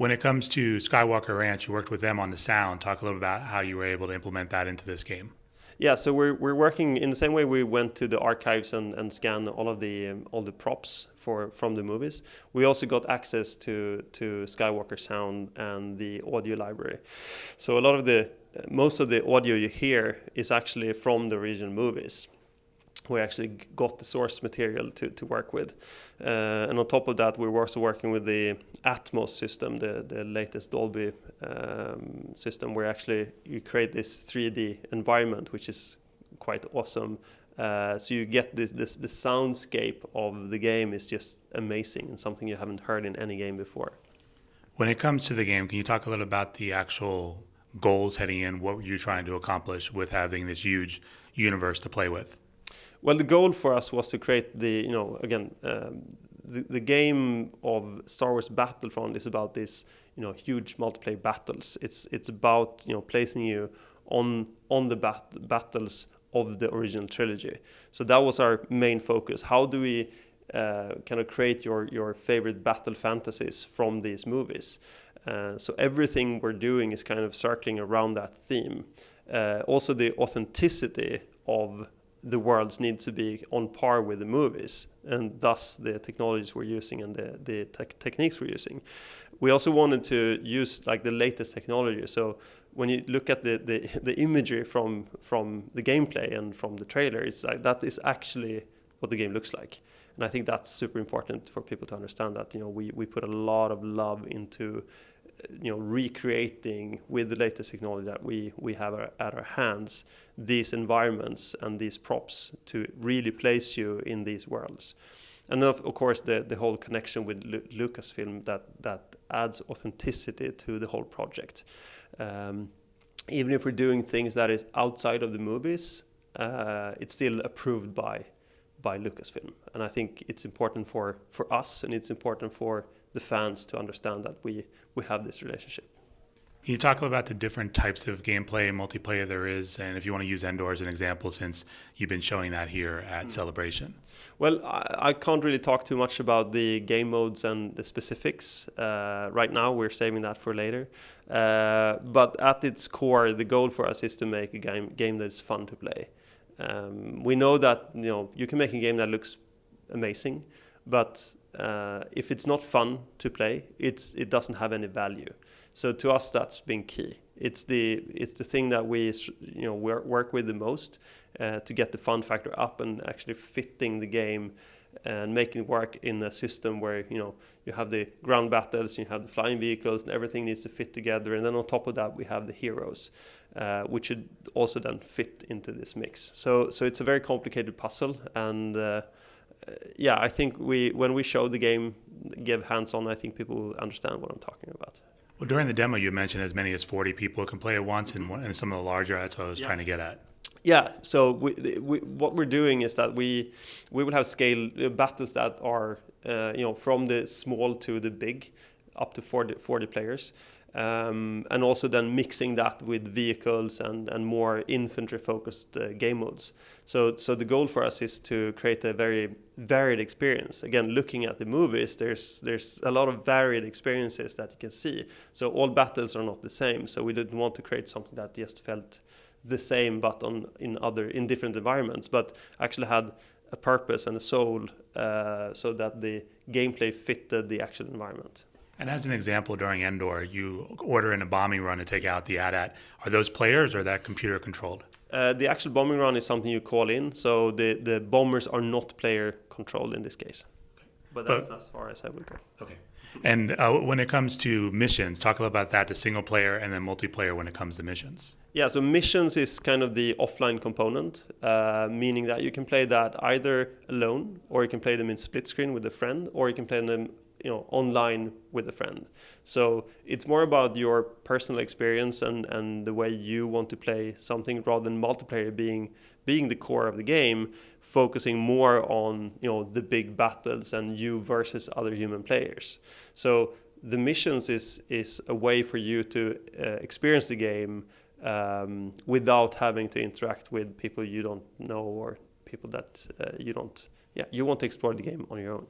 When it comes to Skywalker Ranch, you worked with them on the sound. Talk a little about how you were able to implement that into this game. Yeah, so we're working in the same way we went to the archives and scanned all the props from the movies. We also got access to Skywalker sound and the audio library. So a lot of most of the audio you hear is actually from the original movies. We actually got the source material to work with. And on top of that, we were also working with the Atmos system, the latest Dolby system, where actually you create this 3D environment, which is quite awesome. So you get the soundscape of the game is just amazing and something you haven't heard in any game before. When it comes to the game, can you talk a little about the actual goals heading in, what you're trying to accomplish with having this huge universe to play with? Well, the goal for us was to create the game of Star Wars Battlefront is about this, huge multiplayer battles. It's about, placing you on the battles of the original trilogy. So that was our main focus. How do we kind of create your favorite battle fantasies from these movies? So everything we're doing is kind of circling around that theme. Also, the authenticity of the worlds need to be on par with the movies, and thus the technologies we're using and the techniques we're using. We also wanted to use like the latest technology. So when you look at the imagery from the gameplay and from the trailer, it's like that is actually what the game looks like. And I think that's super important for people to understand that we put a lot of love into recreating with the latest technology that we have at our hands these environments and these props to really place you in these worlds. And then of course the whole connection with Lucasfilm that adds authenticity to the whole project. Even if we're doing things that is outside of the movies, it's still approved by Lucasfilm. And I think it's important for us, and it's important for the fans to understand that we have this relationship. Can you talk a little about the different types of gameplay and multiplayer there is, and if you want to use Endor as an example, since you've been showing that here at Celebration? Well, I can't really talk too much about the game modes and the specifics. Right now, we're saving that for later. But at its core, the goal for us is to make a game that's fun to play. We know that you can make a game that looks amazing, but if it's not fun to play, it doesn't have any value. So to us, that's been key. It's the thing that we work with the most to get the fun factor up and actually fitting the game and making it work in a system where you have the ground battles, you have the flying vehicles, and everything needs to fit together. And then on top of that, we have the heroes, which should also then fit into this mix. So it's a very complicated puzzle, and I think when we show the game, give hands-on, I think people will understand what I'm talking about. Well, during the demo, you mentioned as many as 40 people can play at once, and some of the larger, that's what I was trying to get at. Yeah, so what we're doing is that we will have scale battles that are from the small to the big, up to 40 players. And also then mixing that with vehicles and more infantry-focused game modes. So the goal for us is to create a very varied experience. Again, looking at the movies, there's a lot of varied experiences that you can see. So all battles are not the same. So we didn't want to create something that just felt the same, but in different environments, but actually had a purpose and a soul, so that the gameplay fitted the actual environment. And as an example, during Endor, you order in a bombing run to take out the AT-AT. Are those players or that computer controlled? The actual bombing run is something you call in, so the bombers are not player controlled in this case. But that's as far as I would go. Okay. And when it comes to missions, talk a little about that, the single player and then multiplayer when it comes to missions. Yeah, so missions is kind of the offline component, meaning that you can play that either alone, or you can play them in split screen with a friend, or you can play them online with a friend. So it's more about your personal experience and the way you want to play something, rather than multiplayer being the core of the game, focusing more on the big battles and you versus other human players. So the missions is a way for you to experience the game without having to interact with people you don't know, or people that you want to explore the game on your own.